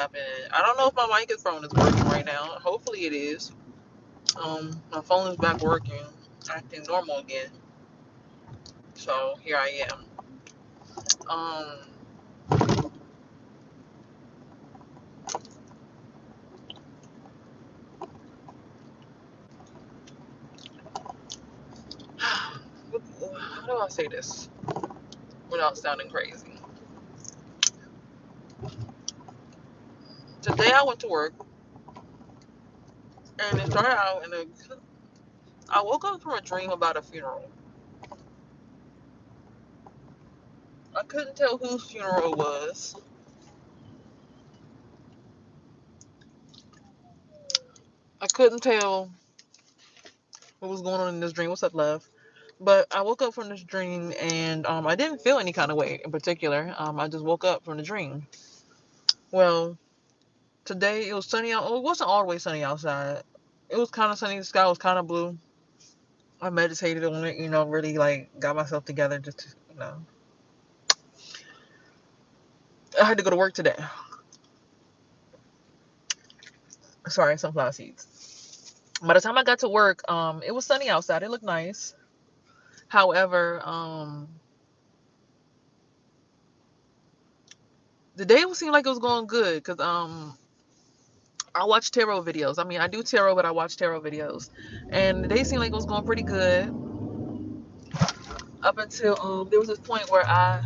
I don't know if my microphone is working right now. Hopefully it is. My phone is back working, acting normal again. So here I am. How do I say this without sounding crazy? Today I went to work and it started out in a. I woke up from a dream about a funeral. I couldn't tell whose funeral it was. I couldn't tell what was going on in this dream. What's up, love? But I woke up from this dream and I didn't feel any kind of way in particular. I just woke up from the dream. Well, today it was sunny out. Well, it wasn't all the way sunny outside. It was kind of sunny. The sky was kind of blue. I meditated on it, really like got myself together just to. I had to go to work today. Sorry, sunflower seeds. By the time I got to work, it was sunny outside. It looked nice. However, the day seemed like it was going good because I watch tarot videos. I mean, I do tarot, but I watch tarot videos, and the day seemed like it was going pretty good up until there was this point where I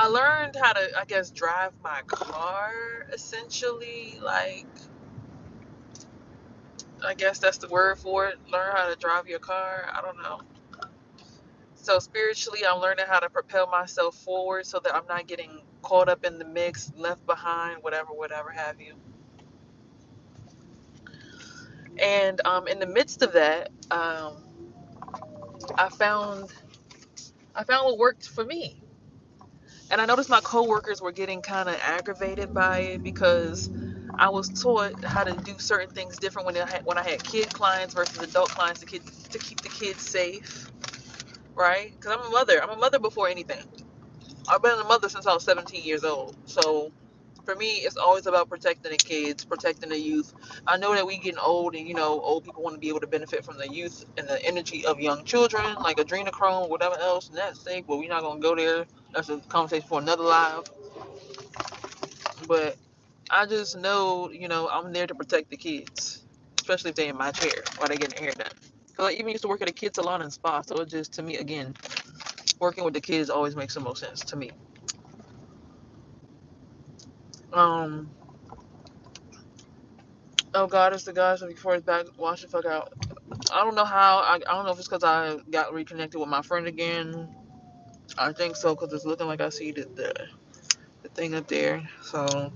learned how to, I guess, drive my car essentially. Like, I guess that's the word for it. Learn how to drive your car. I don't know. So spiritually, I'm learning how to propel myself forward so that I'm not getting caught up in the mix, left behind, whatever have you. And in the midst of that, I found what worked for me. And I noticed my coworkers were getting kind of aggravated by it because I was taught how to do certain things different when I had kid clients versus adult clients to keep the kids safe, right? Because I'm a mother. I'm a mother before anything. I've been a mother since I was 17 years old. So for me, it's always about protecting the kids, protecting the youth. I know that we getting old, and old people want to be able to benefit from the youth and the energy of young children, like adrenochrome, whatever else. And that's safe, but we're not gonna go there. That's a conversation for another live. But I just know, I'm there to protect the kids, especially if they're in my chair while they getting their hair done. Because I even used to work at a kid salon and spa, so it just, to me, again, working with the kids always makes the most sense to me. Um, oh God, it's the guys before his back, wash the fuck out. I don't know how. I don't know if it's because I got reconnected with my friend again. I think so because it's looking like I see the thing up there. So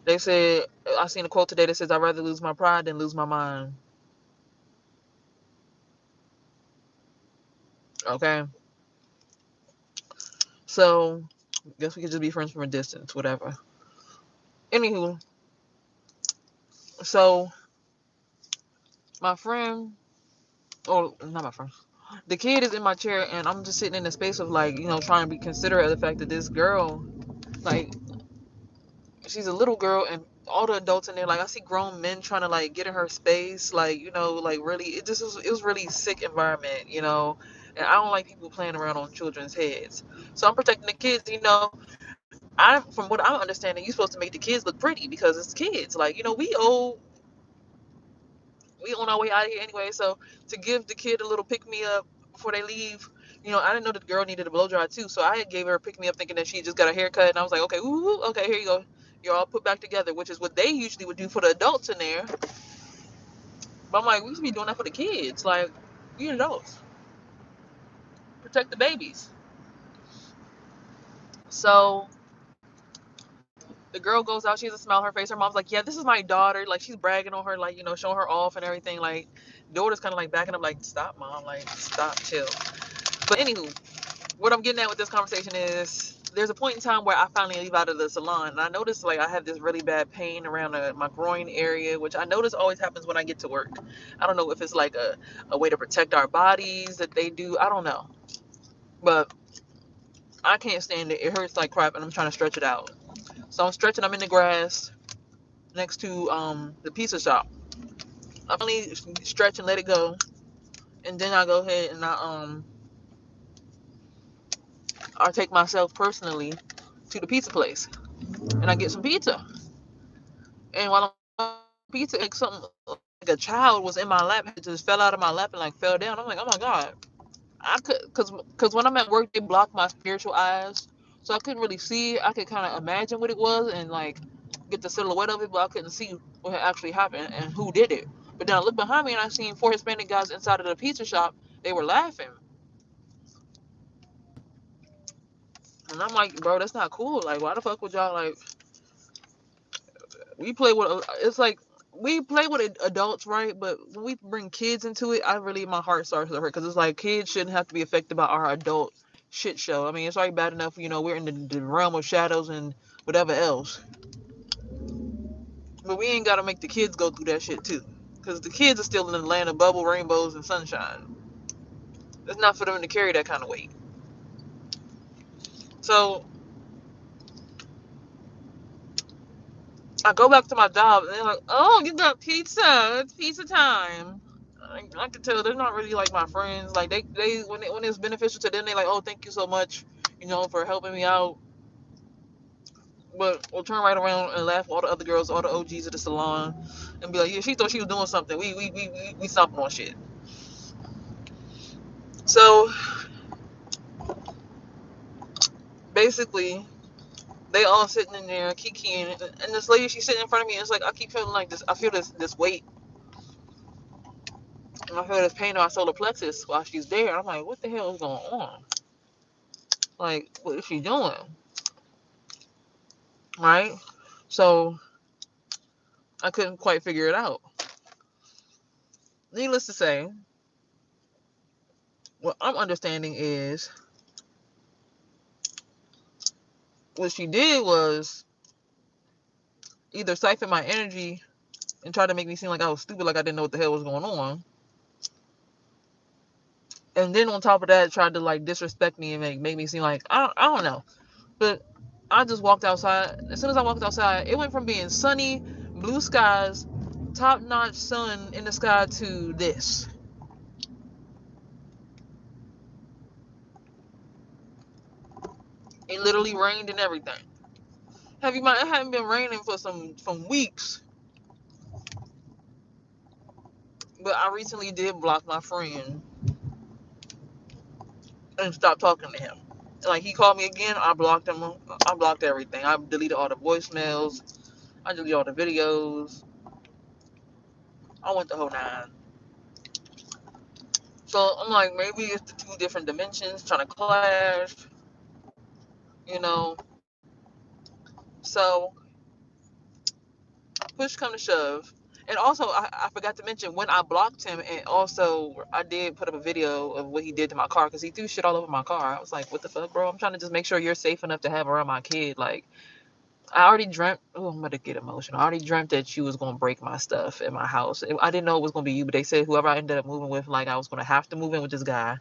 they said I seen a quote today that says I'd rather lose my pride than lose my mind. Okay, so guess we could just be friends from a distance, whatever. Anywho, so my friend, or not my friend, the kid is in my chair, and I'm just sitting in a space of like trying to be considerate of the fact that this girl, like, she's a little girl and all the adults in there, like I see grown men trying to like get in her space, like like really it was really sick environment. And I don't like people playing around on children's heads, so I'm protecting the kids. I from what I'm understanding, you're supposed to make the kids look pretty because it's kids, like we on our way out of here anyway, so to give the kid a little pick me up before they leave. I didn't know that the girl needed a blow dry too, so I gave her a pick me up thinking that she just got a haircut, and I was like, okay, ooh, okay, here you go, you're all put back together, which is what they usually would do for the adults in there. But I'm like, we should be doing that for the kids, like, we adults, protect the babies. So the girl goes out, she has a smile on her face, her mom's like, yeah, this is my daughter, like she's bragging on her, like showing her off and everything, like daughter's kind of like backing up, like, stop mom, like stop, chill. But anywho, what I'm getting at with this conversation is there's a point in time where I finally leave out of the salon, and I notice like I have this really bad pain around my groin area, which I notice always happens when I get to work. I don't know if it's like a way to protect our bodies that they do. I don't know. But I can't stand it. It hurts like crap, and I'm trying to stretch it out. So I'm stretching. I'm in the grass next to the pizza shop. I finally stretch and let it go, and then I go ahead and I take myself personally to the pizza place, and I get some pizza. And while I'm pizza, like something like a child was in my lap, it just fell out of my lap and like fell down. I'm like, oh my god. I could, cause when I'm at work, they block my spiritual eyes, so I couldn't really see. I could kind of imagine what it was and like get the silhouette of it, but I couldn't see what had actually happened and who did it. But then I looked behind me and I seen four Hispanic guys inside of the pizza shop. They were laughing, and I'm like, bro, that's not cool. Like, why the fuck would y'all like? We play with. It's like we play with adults, right? But when we bring kids into it, I really my heart starts to hurt because it's like kids shouldn't have to be affected by our adult shit show. I mean, it's already bad enough, we're in the realm of shadows and whatever else, but we ain't got to make the kids go through that shit too, because the kids are still in the land of bubble rainbows and sunshine. It's not for them to carry that kind of weight. So I go back to my job and they're like, "Oh, you got pizza? It's pizza time." I can tell they're not really like my friends. Like they when it's beneficial to them, they like, "Oh, thank you so much, for helping me out." But we'll turn right around and laugh at all the other girls, all the OGs at the salon, and be like, "Yeah, she thought she was doing something. We stomping on shit." So basically, they all sitting in there kikiing, and this lady, she's sitting in front of me. And it's like I keep feeling like this. I feel this weight, and I feel this pain in my solar plexus while she's there. I'm like, what the hell is going on? Like, what is she doing? Right? So I couldn't quite figure it out. Needless to say, what I'm understanding is what she did was either siphon my energy and try to make me seem like I was stupid, like I didn't know what the hell was going on. And then on top of that, tried to like disrespect me and make me seem like I don't know. But I just walked outside. As soon as I walked outside, it went from being sunny, blue skies, top-notch sun in the sky to this. It literally rained and everything. Have you mind? It hadn't been raining for some weeks. But I recently did block my friend and stopped talking to him. Like he called me again, I blocked him. I blocked everything. I deleted all the voicemails. I deleted all the videos. I went the whole nine. So I'm like, maybe it's the two different dimensions trying to clash, you know. So push come to shove. And also, I forgot to mention when I blocked him, and also I did put up a video of what he did to my car because he threw shit all over my car. I was like, what the fuck, bro? I'm trying to just make sure you're safe enough to have around my kid. Like, I already dreamt. Oh, I'm about to get emotional. I already dreamt that you was gonna break my stuff in my house. I didn't know it was gonna be you, but they said whoever I ended up moving with, like I was gonna have to move in with this guy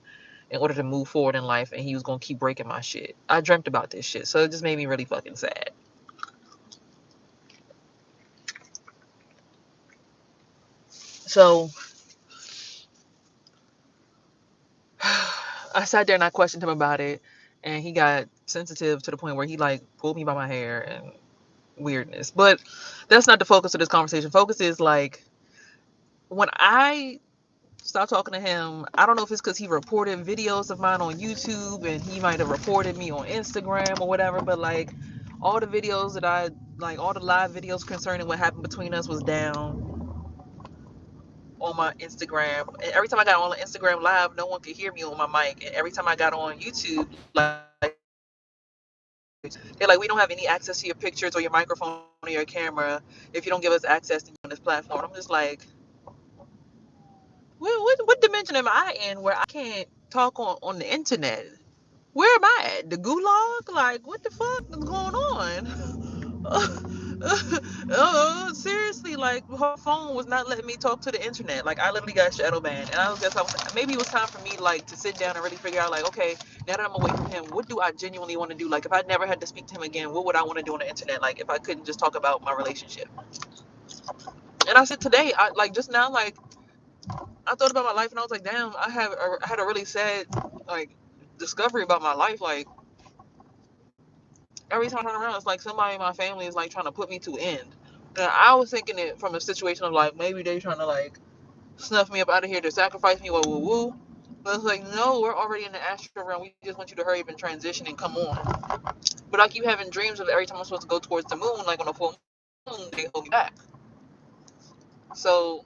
in order to move forward in life, and he was gonna keep breaking my shit. I dreamt about this shit, so it just made me really fucking sad. So I sat there and I questioned him about it, and he got sensitive to the point where he like pulled me by my hair and weirdness. But that's not the focus of this conversation. Focus is like when I stopped talking to him. I don't know if it's because he reported videos of mine on YouTube and he might have reported me on Instagram or whatever, but like all the videos that I like, all the live videos concerning what happened between us was down on my Instagram. And every time I got on Instagram live, no one could hear me on my mic. And every time I got on YouTube, like they're like, we don't have any access to your pictures or your microphone or your camera if you don't give us access to on this platform. I'm just like, what dimension am I in where I can't talk on the internet? Where am I at? The gulag? Like, what the fuck is going on? Seriously, like, like her phone was not letting me talk to the internet. Like I literally got shadow banned, and maybe it was time for me like to sit down and really figure out like, okay, now that I'm away from him, what do I genuinely want to do? Like if I never had to speak to him again, what would I want to do on the internet? Like if I couldn't just talk about my relationship. And I said today, I like just now, like I thought about my life and I was like, damn, I had a really sad like discovery about my life. Like every time I turn around, it's like somebody in my family is like trying to put me to end. And I was thinking it from a situation of like maybe they trying to like snuff me up out of here to sacrifice me, woo woo woo. But it's like, no, we're already in the astral realm. We just want you to hurry up and transition and come on. But I keep having dreams of every time I'm supposed to go towards the moon, like on a full moon, they hold me back. So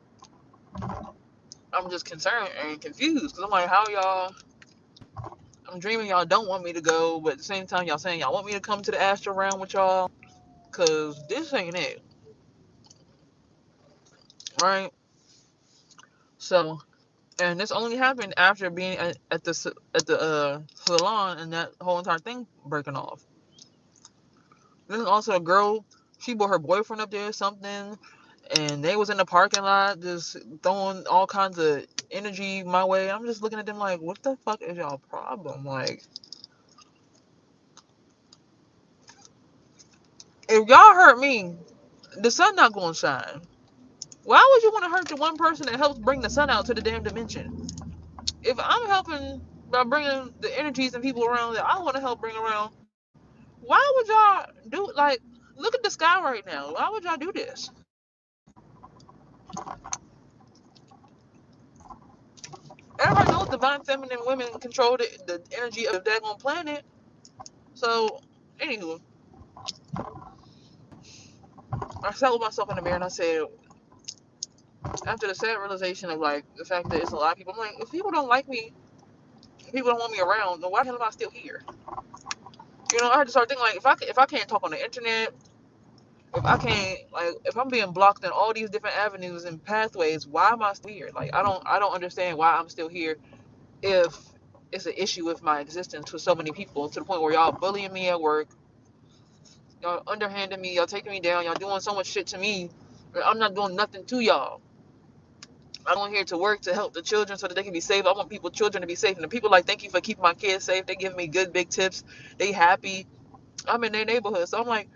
I'm just concerned and confused because I'm like, how y'all? I'm dreaming y'all don't want me to go, but at the same time y'all saying y'all want me to come to the astral realm with y'all, cause this ain't it, right? So, and this only happened after being at the salon and that whole entire thing breaking off. Then also a girl, she brought her boyfriend up there or something, and they was in the parking lot just throwing all kinds of energy my way. I'm just looking at them like, what the fuck is y'all problem? Like, if y'all hurt me, the sun not gonna shine. Why would you want to hurt the one person that helps bring the sun out to the damn dimension? If I'm helping by bringing the energies and people around that I want to help bring around, why would y'all do like? Look at the sky right now. Why would y'all do this? Everybody knows divine feminine women control the energy of that daggone planet. So, anywho, I sat with myself in the mirror and I said, after the sad realization of like the fact that it's a lot of people, I'm like, if people don't like me, if people don't want me around, then why the hell am I still here? You know, I had to start thinking like, if I can't talk on the internet, if I can't like, if I'm being blocked in all these different avenues and pathways, why am I still here? Like, I don't understand why I'm still here if it's an issue with my existence to so many people to the point where y'all bullying me at work, y'all underhanding me, y'all taking me down, y'all doing so much shit to me. I'm not doing nothing to y'all. I'm here to work to help the children so that they can be safe. I want children to be safe. And the people like, thank you for keeping my kids safe. They give me good big tips. They happy. I'm in their neighborhood. So I'm like,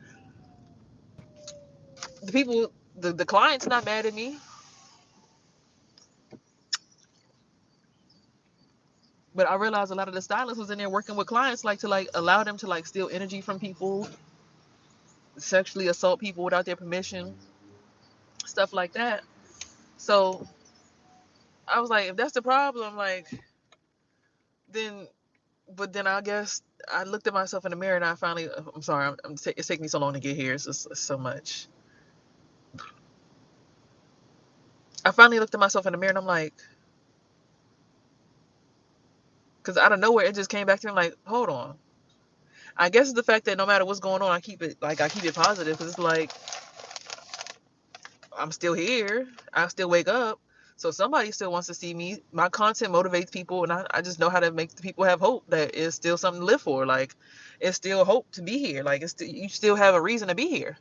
the people, the client's not mad at me. But I realized a lot of the stylists was in there working with clients like to like allow them to like steal energy from people, sexually assault people without their permission, stuff like that. So I was like, if that's the problem, like, then, but then I guess I looked at myself in the mirror and I finally, I'm sorry, it's taking me so long to get here. It's just so much. I finally looked at myself in the mirror and I'm like, because out of nowhere, it just came back to me like, hold on. I guess it's the fact that no matter what's going on, I keep it positive because it's like, I'm still here. I still wake up. So somebody still wants to see me. My content motivates people, and I just know how to make the people have hope that it's still something to live for. Like, it's still hope to be here. Like, you still have a reason to be here.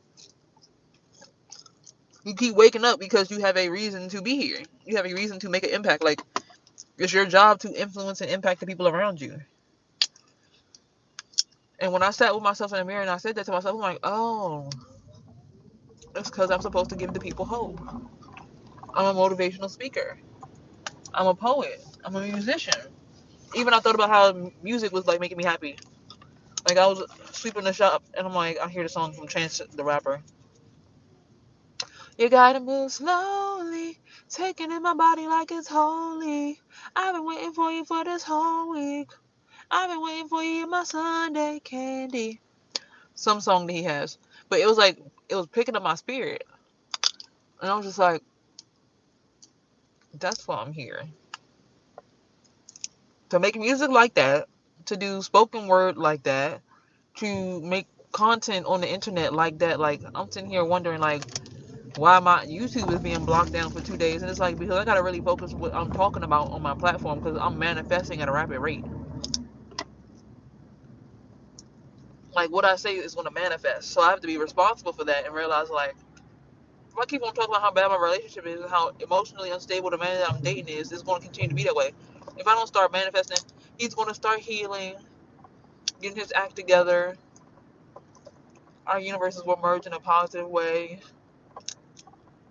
You keep waking up because you have a reason to be here. You have a reason to make an impact. Like, it's your job to influence and impact the people around you. And when I sat with myself in the mirror and I said that to myself, I'm like, oh, it's because I'm supposed to give the people hope. I'm a motivational speaker. I'm a poet. I'm a musician. Even I thought about how music was like making me happy. Like I was sweeping the shop and I'm like, I hear the song from Chance the Rapper. You gotta move slowly, taking in my body like it's holy. I've been waiting for you for this whole week. I've been waiting for you, my Sunday candy. Some song that he has. But it was like, it was picking up my spirit. And I was just like, that's why I'm here. To make music like that, to do spoken word like that, to make content on the internet like that. Like, I'm sitting here wondering, like, why my YouTube is being blocked down for 2 days. And it's like, because I got to really focus what I'm talking about on my platform because I'm manifesting at a rapid rate. Like, what I say is going to manifest. So I have to be responsible for that and realize, like, if I keep on talking about how bad my relationship is and how emotionally unstable the man that I'm dating is, it's going to continue to be that way. If I don't start manifesting, he's going to start healing, getting his act together. Our universes will merge in a positive way.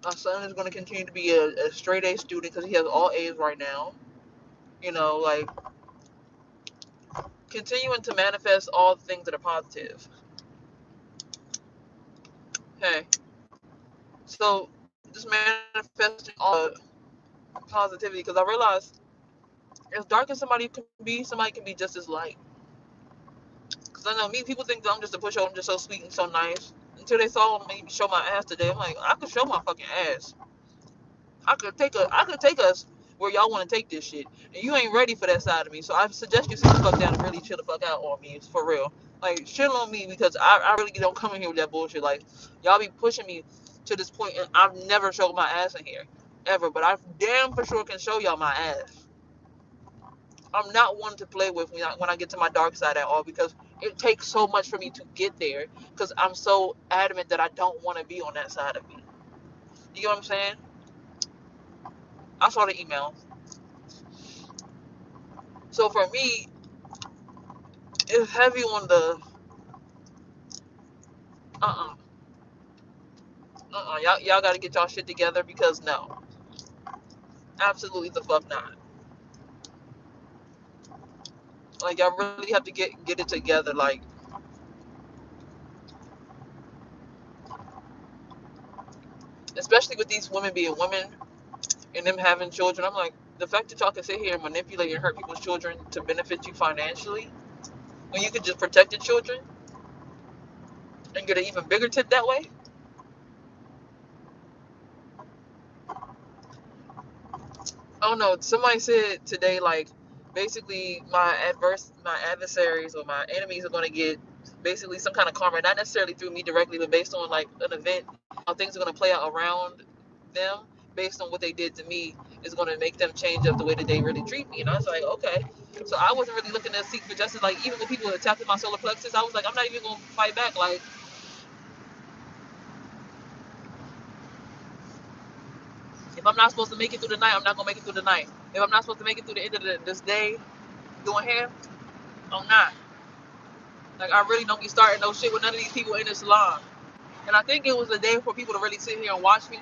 My son is going to continue to be a straight A student because he has all A's right now. You know, like continuing to manifest all the things that are positive. Okay, so just manifesting all positivity because I realized as dark as somebody can be, somebody can be just as light. Because I know me, people think that I'm just a pushover, I'm just so sweet and so nice. Until they saw me show my ass today, I'm like, I could show my fucking ass. I could take us where y'all want to take this shit. And you ain't ready for that side of me. So I suggest you sit the fuck down and really chill the fuck out on me. It's for real. Like chill on me because I really don't come in here with that bullshit. Like y'all be pushing me to this point and I've never showed my ass in here. Ever. But I damn for sure can show y'all my ass. I'm not one to play with when I get to my dark side at all because it takes so much for me to get there because I'm so adamant that I don't want to be on that side of me. You know what I'm saying? I saw the email. So for me, it's heavy on the uh y'all got to get y'all shit together because no, absolutely the fuck not. Like y'all really have to get it together. Like especially with these women being women and them having children. I'm like the fact that y'all can sit here and manipulate and hurt people's children to benefit you financially when you could just protect your children and get an even bigger tip that way. I don't know. Somebody said today, like, basically my adversaries or my enemies are gonna get basically some kind of karma, not necessarily through me directly, but based on like an event, how things are gonna play out around them, based on what they did to me, is gonna make them change up the way that they really treat me. And I was like, okay. So I wasn't really looking to seek for justice. Like even when people attacked my solar plexus, I was like, I'm not even gonna fight back. Like if I'm not supposed to make it through the night, I'm not gonna make it through the night. If I'm not supposed to make it through the end of this day doing hair, I'm not. Like I really don't be starting no shit with none of these people in this salon. And I think it was a day for people to really sit here and watch me.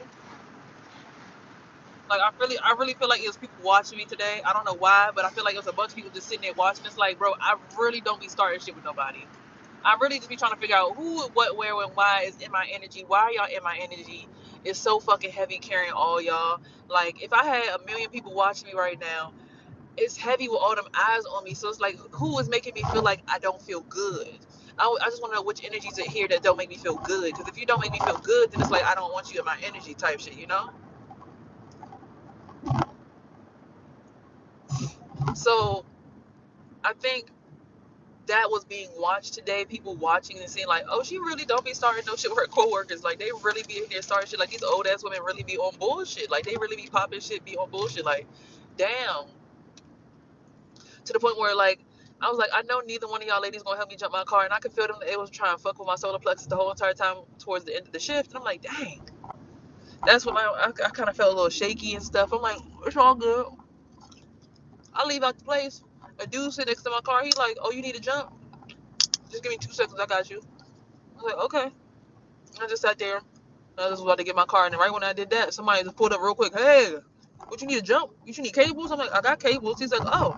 Like I really feel like it was people watching me today. I don't know why, but I feel like it was a bunch of people just sitting there watching. It's like, bro, I really don't be starting shit with nobody. I really just be trying to figure out who, what, where, and why is in my energy. Why are y'all in my energy? It's so fucking heavy carrying all y'all. Like if I had a million people watching me right now, it's heavy with all them eyes on me. So it's like, who is making me feel like I don't feel good? I just want to know which energies are here that don't make me feel good. Because if you don't make me feel good, then it's like I don't want you in my energy type shit, you know? So I think that was being watched today. People watching and seeing like, oh, she really don't be starting no shit with her coworkers. Like they really be in there starting shit. Like these old ass women really be on bullshit. Like they really be popping shit, be on bullshit. Like, damn. To the point where like I was like, I know neither one of y'all ladies gonna help me jump my car, and I could feel them. They was trying to fuck with my solar plexus the whole entire time towards the end of the shift, and I'm like, dang. That's when I kind of felt a little shaky and stuff. I'm like, it's all good. I leave out the place. A dude sit next to my car. He's like, oh, you need to jump? Just give me 2 seconds. I got you. I was like, okay. I just sat there. I was about to get my car, and then right when I did that, somebody just pulled up real quick. Hey, what you need to jump? You should need cables. I'm like, I got cables. He's like, oh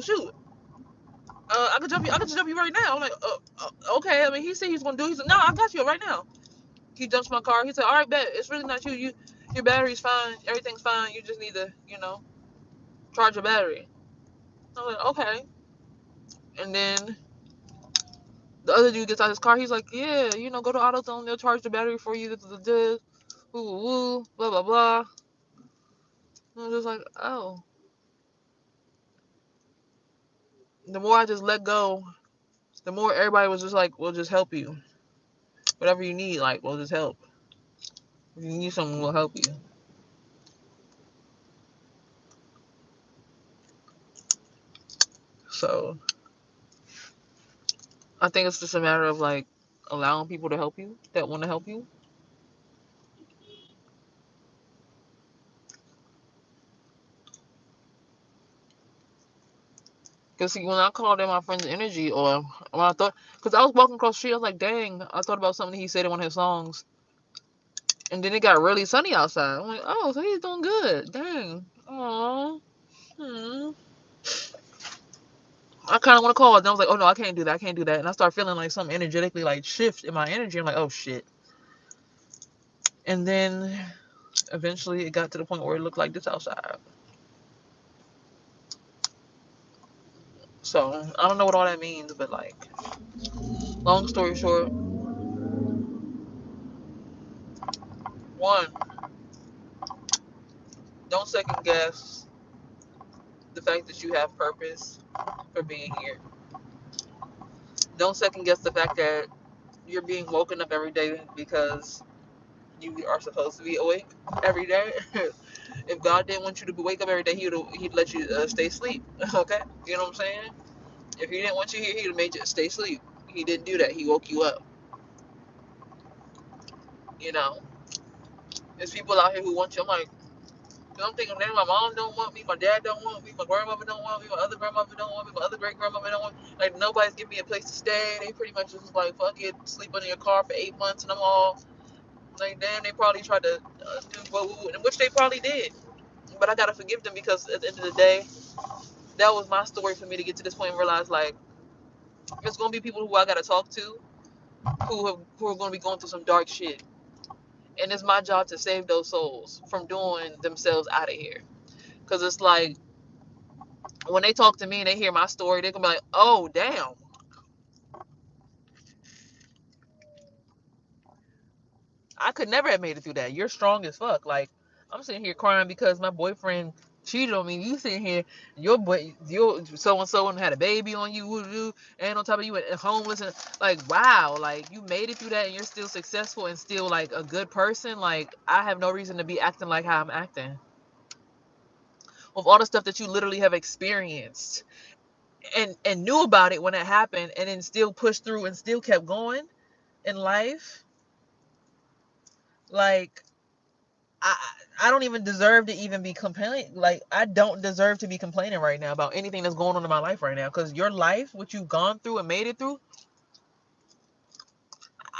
shoot. I could jump you. I could just jump you right now. I'm like, okay. I mean, he said he was gonna do. He said, no, I got you right now. He jumps my car. He said, all right, bet. It's really not you. Your battery's fine. Everything's fine. You just need to, charge your battery. I'm like, okay. And then the other dude gets out of his car. He's like, yeah, go to AutoZone. They'll charge the battery for you. Woo, woo, woo, blah, blah, blah. And I'm just like, oh. The more I just let go, the more everybody was just like, we'll just help you. Whatever you need, like, we'll just help. If you need something, we'll help you. So I think it's just a matter of like allowing people to help you that want to help you. Cause see, when I called in my friend's energy, or when I thought, cause I was walking across the street, I was like, dang, I thought about something he said in one of his songs, and then it got really sunny outside. I'm like, oh, so he's doing good. Dang. Aww. Hmm. I kind of want to call, and I was like, oh no, I can't do that. I can't do that. And I start feeling like something energetically like shift in my energy. I'm like, oh shit. And then eventually it got to the point where it looked like this outside. So I don't know what all that means, but like, long story short, one, don't second guess the fact that you have purpose for being here. Don't second guess the fact that you're being woken up every day because you are supposed to be awake every day. If God didn't want you to wake up every day, he'd let you stay asleep. Okay, you know what I'm saying? If he didn't want you here, he'd have made you stay asleep. He didn't do that. He woke you up. You know, there's people out here who want you. I'm like, I'm thinking, man, my mom don't want me, my dad don't want me, my grandmother don't want me, my other grandmother don't want me, my other great grandmother don't want me. Like nobody's giving me a place to stay. They pretty much just like, fuck it, sleep under your car for 8 months, and I'm all like, damn, they probably tried to do what, which they probably did. But I gotta forgive them because at the end of the day, that was my story for me to get to this point and realize like, there's gonna be people who I gotta talk to who are gonna be going through some dark shit, and it's my job to save those souls from doing themselves out of here. Cause it's like, when they talk to me and they hear my story, they're gonna be like, oh damn, I could never have made it through that. You're strong as fuck. Like, I'm sitting here crying because my boyfriend cheated on me. You sitting here, your so and so and had a baby on you, and on top of you went homeless, and like, wow, like you made it through that and you're still successful and still like a good person. Like, I have no reason to be acting like how I'm acting with all the stuff that you literally have experienced and knew about it when it happened, and then still pushed through and still kept going in life. Like, I I don't even deserve to even be complaining. Like, I don't deserve to be complaining right now about anything that's going on in my life right now. Because your life, what you've gone through and made it through,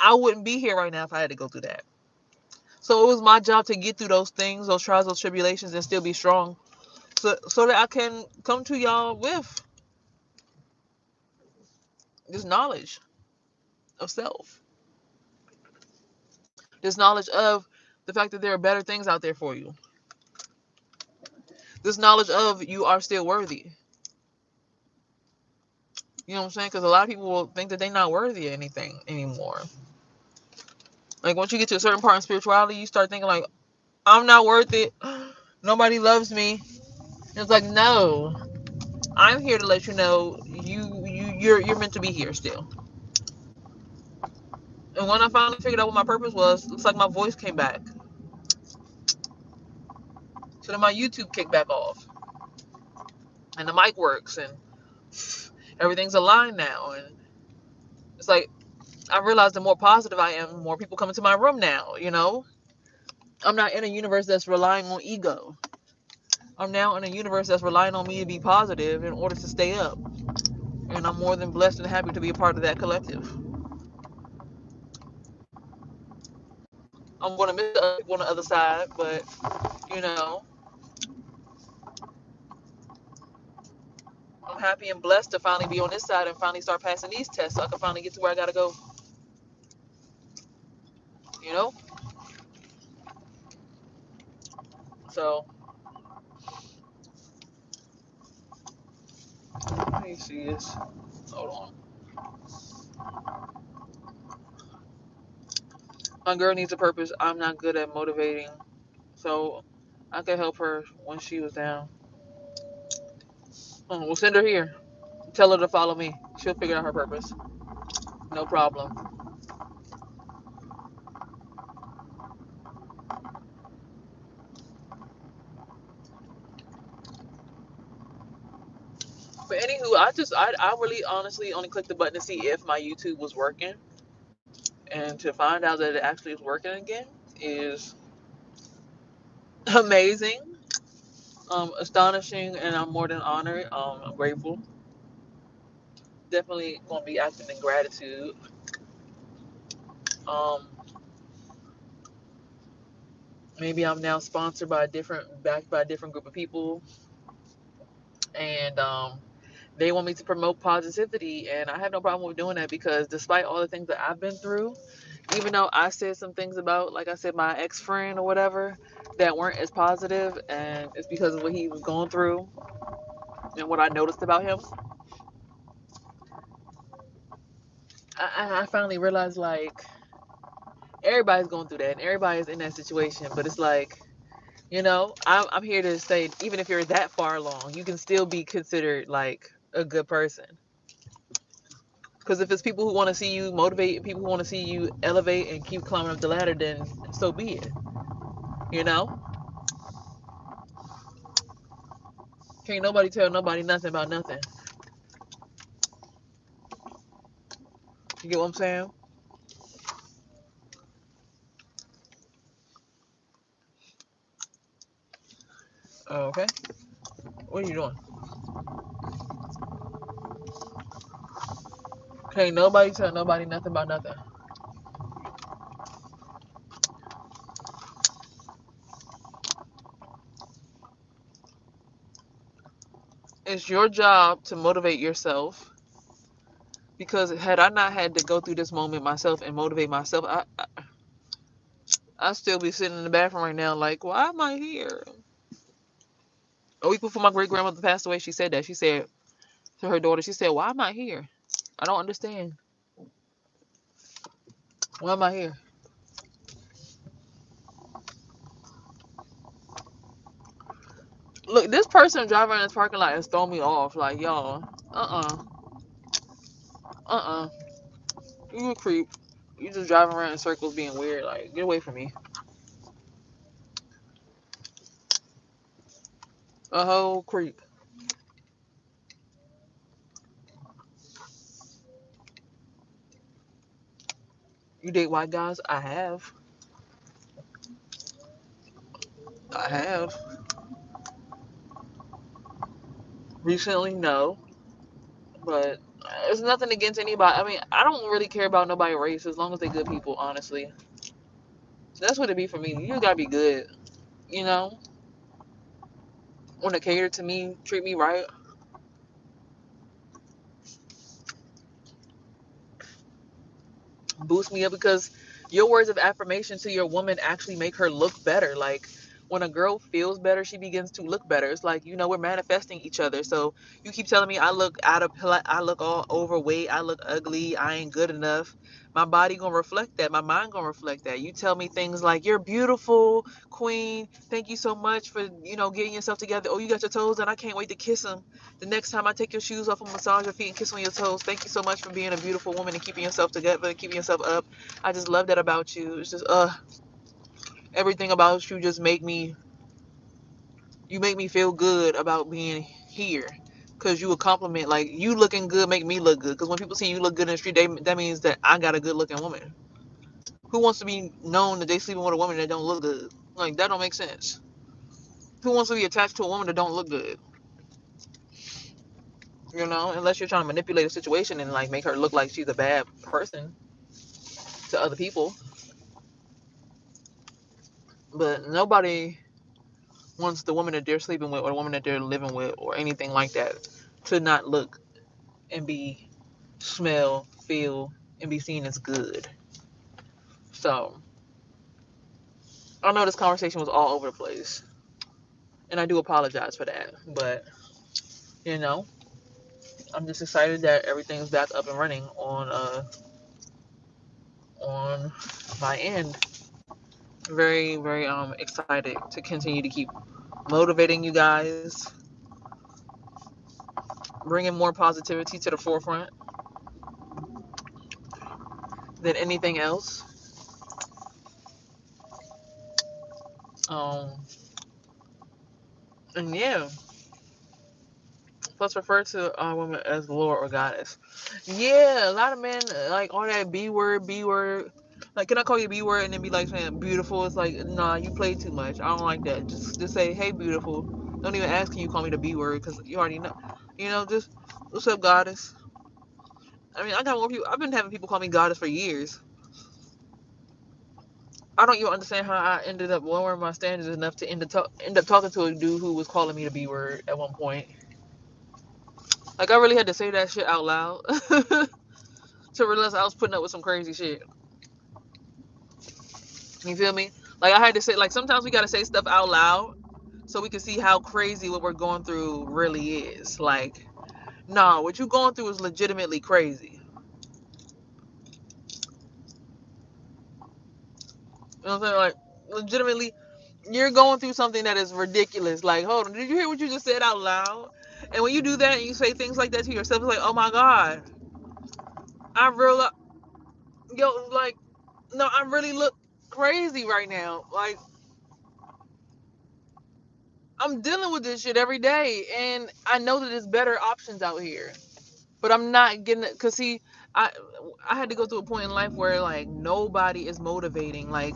I wouldn't be here right now if I had to go through that. So it was my job to get through those things, those trials, those tribulations, and still be strong. So that I can come to y'all with this knowledge of self, this knowledge of the fact that there are better things out there for you, this knowledge of you are still worthy. You know what I'm saying? Because a lot of people will think that they're not worthy of anything anymore. Like, once you get to a certain part in spirituality, you start thinking like, I'm not worth it. Nobody loves me. And it's like, no, I'm here to let you know you're meant to be here still. And when I finally figured out what my purpose was, it's like my voice came back. So then my YouTube kicked back off, and the mic works, and everything's aligned now. And it's like, I realize the more positive I am, the more people come into my room now. You know, I'm not in a universe that's relying on ego. I'm now in a universe that's relying on me to be positive in order to stay up. And I'm more than blessed and happy to be a part of that collective. I'm going to miss the other people on the other side, but, you know, I'm happy and blessed to finally be on this side and finally start passing these tests so I can finally get to where I got to go, you know? So, let me see this. Hold on. My girl needs a purpose. I'm not good at motivating, so I could help her when she was down. We'll send her here. Tell her to follow me. She'll figure out her purpose. No problem. But anywho, I really honestly only clicked the button to see if my YouTube was working, and to find out that it actually is working again is amazing, astonishing, and I'm more than honored. I'm grateful. definitely gonna be acting in gratitude. Um, Maybe I'm now sponsored by backed by a different group of people, and they want me to promote positivity, and I have no problem with doing that because despite all the things that I've been through, even though I said some things about, like I said, my ex-friend or whatever, that weren't as positive, and it's because of what he was going through and what I noticed about him, I finally realized, like, everybody's going through that and everybody's in that situation, but it's like, I'm here to say, even if you're that far along, you can still be considered like a good person. Because if it's people who want to see you motivate, people who want to see you elevate and keep climbing up the ladder, then so be it. You know? Can't nobody tell nobody nothing about nothing. You get what I'm saying? Okay. What are you doing? Can't nobody tell nobody nothing about nothing. It's your job to motivate yourself. Because had I not had to go through this moment myself and motivate myself, I'd still be sitting in the bathroom right now like, why am I here? A week before my great grandmother passed away, she said that. She said to her daughter, she said, why am I here? I don't understand. Why am I here? Look, this person driving in this parking lot has thrown me off. Like, y'all, uh-uh. You a creep. You just driving around in circles being weird. Like, get away from me. A whole creep. You date white guys? I have. I have. Recently, no. But it's nothing against anybody. I mean, I don't really care about nobody race as long as they good people, honestly. That's what it be for me. You just gotta be good, you know? Want to cater to me, treat me right. Boost me up, because your words of affirmation to your woman actually make her look better. Like, when a girl feels better, she begins to look better. It's like, we're manifesting each other. So you keep telling me I look I look all overweight, I look ugly, I ain't good enough. My body gonna reflect that, my mind gonna reflect that. You tell me things like, you're beautiful, queen, thank you so much for getting yourself together. Oh, you got your toes done, I can't wait to kiss them. The next time I take your shoes off and massage your feet and kiss on your toes, thank you so much for being a beautiful woman and keeping yourself together and keeping yourself up. I just love that about you. It's just everything about you just make me feel good about being here. Cause you a compliment, like, you looking good make me look good. Cause when people see you look good in the street, that means that I got a good looking woman. Who wants to be known that they sleeping with a woman that don't look good? Like, that don't make sense. Who wants to be attached to a woman that don't look good? Unless you're trying to manipulate a situation and like make her look like she's a bad person to other people. But nobody wants the woman that they're sleeping with or the woman that they're living with or anything like that to not look and smell, feel, and be seen as good. So I know this conversation was all over the place, and I do apologize for that. But you know, I'm just excited that everything's back up and running on my end. Very, very excited to continue to keep motivating you guys, bringing more positivity to the forefront than anything else. Um, and yeah, plus refer to women as Lord or Goddess. Yeah, a lot of men like all that B word, B word. Like, can I call you B word and then be like saying beautiful? It's like, nah, you play too much. I don't like that. Just say, hey, beautiful. Don't even ask, can you call me the B word? Because you already know. Just, what's up, Goddess? I mean, I got more people. I've been having people call me goddess for years. I don't even understand how I ended up lowering my standards enough to end up talking to a dude who was calling me the B word at one point. Like, I really had to say that shit out loud to realize I was putting up with some crazy shit. You feel me? Like, I had to say, like, sometimes we gotta say stuff out loud so we can see how crazy what we're going through really is. Like, nah, what you going through is legitimately crazy. You know what I'm saying? Like, legitimately, you're going through something that is ridiculous. Like, hold on, did you hear what you just said out loud? And when you do that and you say things like that to yourself, it's like, oh my God, I realize, yo, like, no, I really look crazy right now. Like, I'm dealing with this shit every day, and I know that there's better options out here. But I'm not getting it, cause see, I I had to go through a point in life where like nobody is motivating, like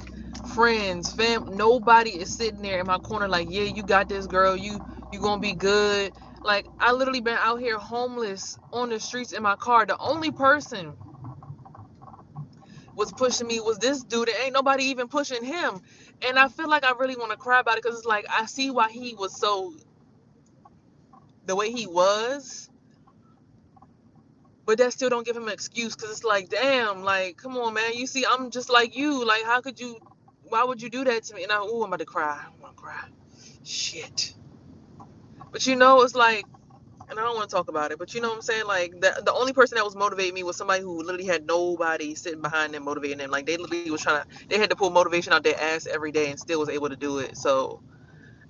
friends, nobody is sitting there in my corner like, yeah, you got this, girl, you gonna be good. Like, I literally been out here homeless on the streets in my car. The only person was pushing me was this dude, and ain't nobody even pushing him. And I feel like I really want to cry about it, because it's like I see why he was so the way he was. But that still don't give him an excuse, because it's like, damn, like, come on, man. You see, I'm just like you. Like, how could you, why would you do that to me? And I'm about to cry. I'm going to cry. Shit. But it's like, and I don't want to talk about it, but you know what I'm saying? Like, the only person that was motivating me was somebody who literally had nobody sitting behind them motivating them. Like, they literally was they had to pull motivation out their ass every day and still was able to do it. So,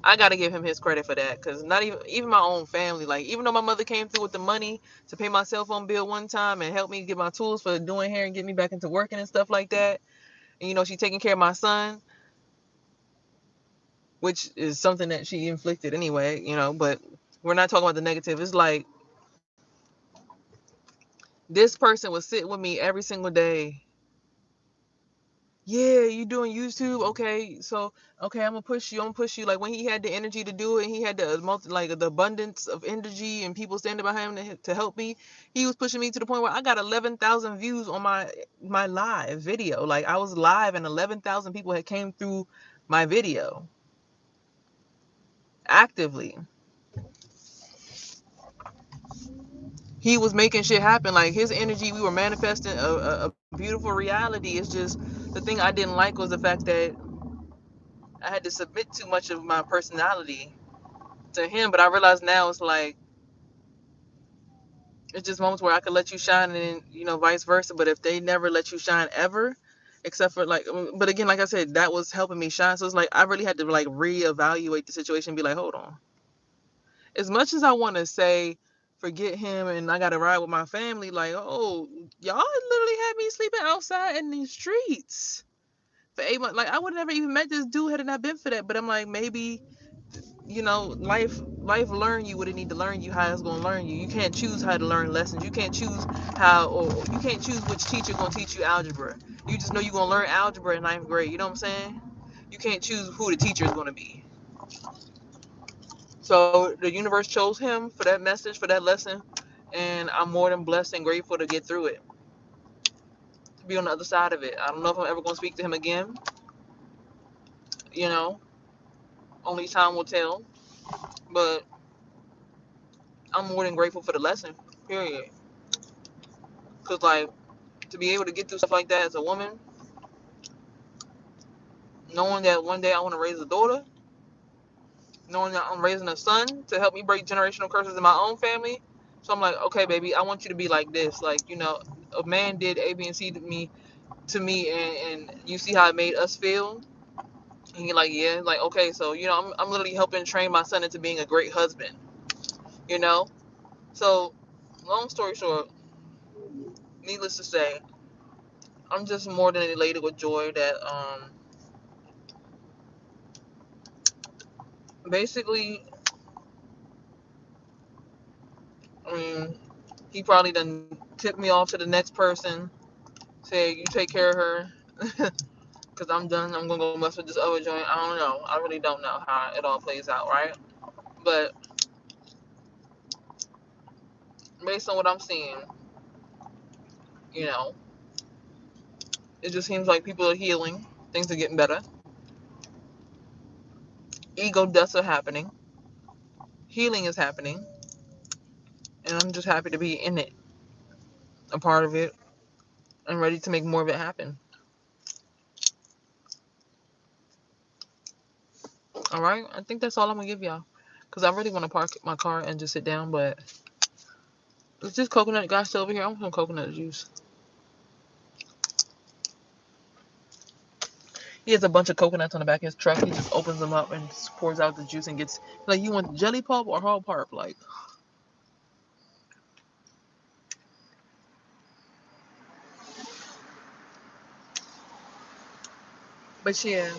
I gotta give him his credit for that, because not even my own family, like, even though my mother came through with the money to pay my cell phone bill one time and help me get my tools for doing hair and get me back into working and stuff like that, and she taking care of my son, which is something that she inflicted anyway, but we're not talking about the negative. It's like, this person was sitting with me every single day. Yeah, you doing YouTube? Okay, so okay, I'm gonna push you. I'm gonna push you. Like, when he had the energy to do it, and he had the the abundance of energy and people standing behind him to help me. He was pushing me to the point where I got 11,000 views on my live video. Like, I was live and 11,000 people had came through my video actively. He was making shit happen. Like, his energy, we were manifesting a beautiful reality. It's just the thing I didn't like was the fact that I had to submit too much of my personality to him. But I realize now it's like, it's just moments where I could let you shine, and vice versa. But if they never let you shine ever, except for, like, but again, like I said, that was helping me shine. So it's like, I really had to, like, reevaluate the situation and be like, hold on. As much as I want to say forget him and I gotta ride with my family, like, oh, y'all literally had me sleeping outside in these streets for 8 months. Like, I would have never even met this dude had it not been for that. But I'm like, maybe life learn you what it need to learn you, how it's gonna learn you. You can't choose how to learn lessons. You can't choose or you can't choose which teacher gonna teach you algebra. You just know you're gonna learn algebra in ninth grade. You know what I'm saying? You can't choose who the teacher is gonna be. So the universe chose him for that message, for that lesson, and I'm more than blessed and grateful to get through it, to be on the other side of it. I don't know if I'm ever gonna speak to him again. You know, only time will tell. But I'm more than grateful for the lesson. Period. Cause, like, to be able to get through stuff like that as a woman, knowing that one day I want to raise a daughter, knowing that I'm raising a son to help me break generational curses in my own family. So I'm like, okay, baby, I want you to be like this. Like, a man did A, B, and C to me, and you see how it made us feel. And you're like, yeah, like, okay, so I'm literally helping train my son into being a great husband. You know, so long story short, needless to say, I'm just more than elated with joy that basically, I mean, he probably done tipped me off to the next person. Say, you take care of her, because I'm done. I'm gonna go mess with this other joint. I don't know. I really don't know how it all plays out, right? But based on what I'm seeing, You know, it just seems like people are healing. Things are getting better. Ego deaths are happening. Healing is happening. And I'm just happy to be in it, a part of it, and ready to make more of it happen. All right? I think that's all I'm going to give y'all. Because I really want to park my car and just sit down, but it's just coconut guy still over here. I want some coconut juice. He has a bunch of coconuts on the back of his truck. He just opens them up and just pours out the juice and gets, like, you want jelly pulp or whole pulp? Like, but yeah,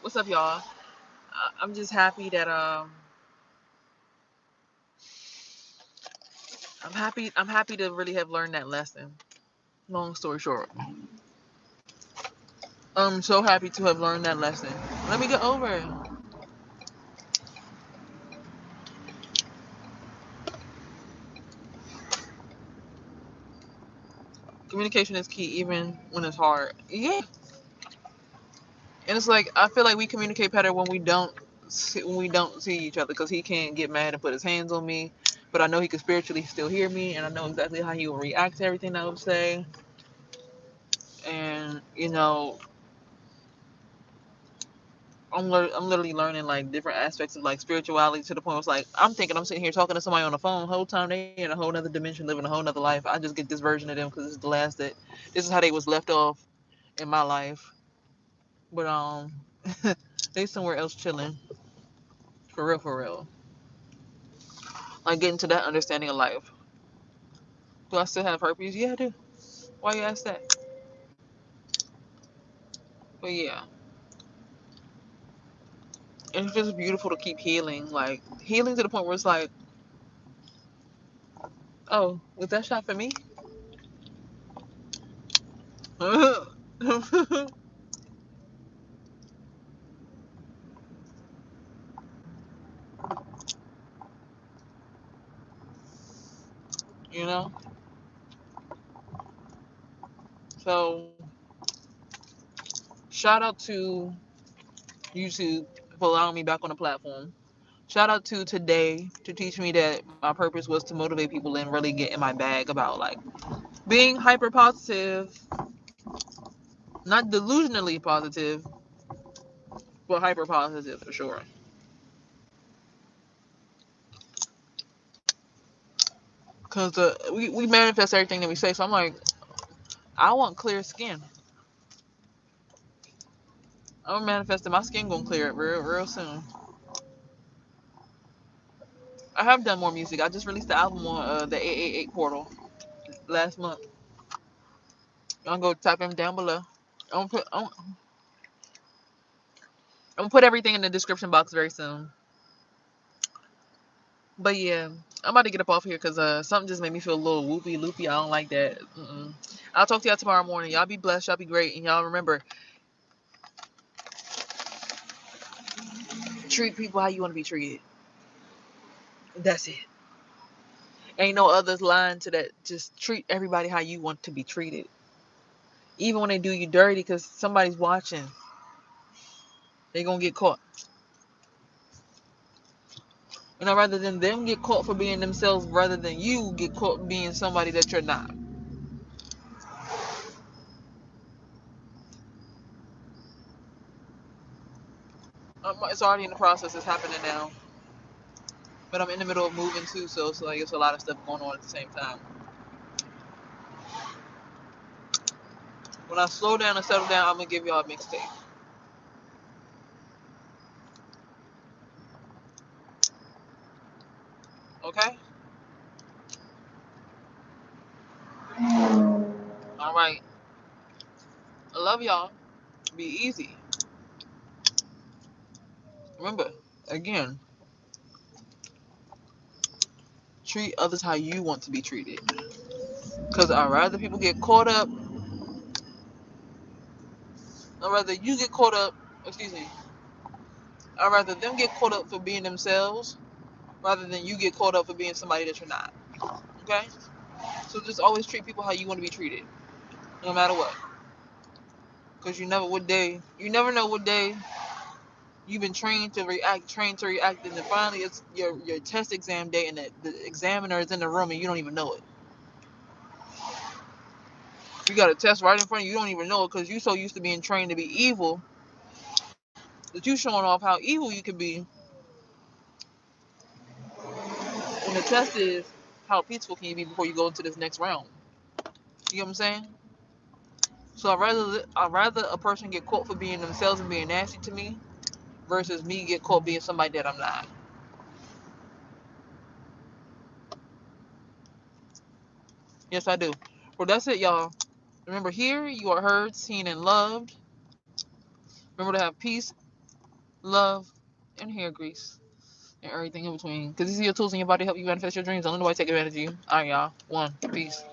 what's up, y'all? I'm just happy that, I'm happy to really have learned that lesson. Long story short. I'm so happy to have learned that lesson. Let me get over it. Communication is key, even when it's hard. Yeah, and it's like I feel like we communicate better when we don't see each other, because he can't get mad and put his hands on me, but I know he can spiritually still hear me, and I know exactly how he will react to everything I would say. And I'm literally learning like different aspects of like spirituality, to the point where it's like I'm thinking I'm sitting here talking to somebody on the phone the whole time they in a whole nother dimension, living a whole nother life. I just get this version of them because this is how they was left off in my life. But they somewhere else chilling. For real, for real. Like getting to that understanding of life. Do I still have herpes? Yeah, I do. Why you ask that? But yeah. It's just beautiful to keep healing. Like healing to the point where it's like, oh, was that shot for me? you know? So shout out to YouTube for allowing me back on the platform. Shout out to today to teach me that my purpose was to motivate people and really get in my bag about like being hyper positive, not delusionally positive, but hyper positive for sure. Because we manifest everything that we say. So I'm like, I want clear skin. I'm manifesting my skin gonna clear it real soon. I have done more music. I just released the album on the 888 portal last month. Y'all go type him down below. I'm gonna put everything in the description box very soon. But yeah, I'm about to get up off here because something just made me feel a little whoopy loopy. I don't like that. I'll talk to y'all tomorrow morning. Y'all be blessed. Y'all be great. And y'all remember, treat people how you want to be treated. That's it. Ain't no others line to that. Just treat everybody how you want to be treated. Even when they do you dirty, because somebody's watching. They gonna get caught. Rather than them get caught for being themselves, rather than you get caught being somebody that you're not. It's already in the process. It's happening now. But I'm in the middle of moving too, so it's like it's a lot of stuff going on at the same time. When I slow down and settle down, I'm gonna give y'all a mixtape. Okay? All right. I love y'all. Be easy. Remember, again, treat others how you want to be treated. Because I'd rather people get caught up. I'd rather you get caught up. Excuse me. I'd rather them get caught up for being themselves rather than you get caught up for being somebody that you're not. Okay? So just always treat people how you want to be treated, no matter what. Because you never know what day you've been trained to react, and then finally it's your test exam day, and the examiner is in the room and you don't even know it. You got a test right in front of you, you don't even know it because you're so used to being trained to be evil that you showing off how evil you can be when the test is how peaceful can you be before you go into this next round. You know what I'm saying? So I'd rather a person get caught for being themselves and being nasty to me versus me get caught being somebody that I'm not. Yes, I do. Well, that's it, y'all. Remember, here you are heard, seen, and loved. Remember to have peace, love, and hair grease, and everything in between. Because these are your tools in your body to help you manifest your dreams. Don't let nobody take advantage of you. All right, y'all. One. Peace.